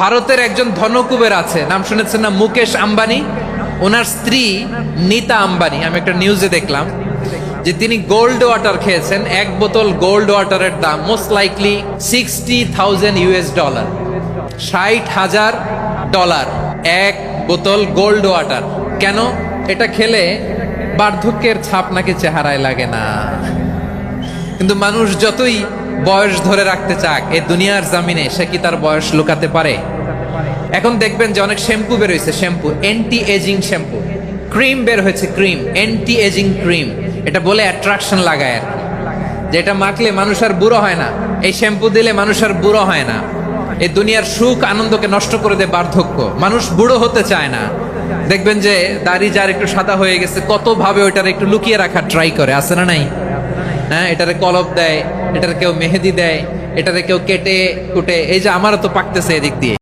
ভারতের একজন ধনকুবের আছে, নাম শুনেছেন না? মুকেশ আম্বানি। ওনার স্ত্রী নীতা আম্বানি, আমি একটা নিউজে দেখলাম যে তিনি গোল্ড ওয়াটার খেয়েছেন। এক বোতল গোল্ড ওয়াটারের দাম মোস্ট লাইকলি $60,000 $60,000 এক বোতল গোল্ড ওয়াটার। কেন? এটা খেলে বার্ধক্যের ছাপ নাকি চেহারায় লাগে না। কিন্তু মানুষ যতই বয়স ধরে রাখতে চাক এই দুনিয়ার জামিনে, সে কি তার বয়স লুকাতে পারে? এখন দেখবেন যে অনেক শ্যাম্পু বের হয়েছে, shampoo anti ageing shampoo, cream বের হয়েছে, ক্রিম অ্যান্টি এজিং ক্রিম। এটা বলে অ্যাট্রাকশন লাগায় আর কি, যে এটা মাখলে মানুষ আর বুড়ো হয় না, এই শ্যাম্পু দিলে মানুষ আর বুড়ো হয় না। এই দুনিয়ার সুখ আনন্দকে নষ্ট করে দেয় বার্ধক্য, মানুষ বুড়ো হতে চায় না। দেখবেন যে দাড়ি যার একটু সাদা হয়ে গেছে, কত ভাবে ওইটার একটু লুকিয়ে রাখার ট্রাই করে, আছে না নাই? হ্যাঁ, এটারে কলপ দেয়, এটার কেউ মেহেদি দেয়, এটারে কেউ কেটে কুটে। এই যে আমারও তো পাকতেছে এদিক দিয়ে।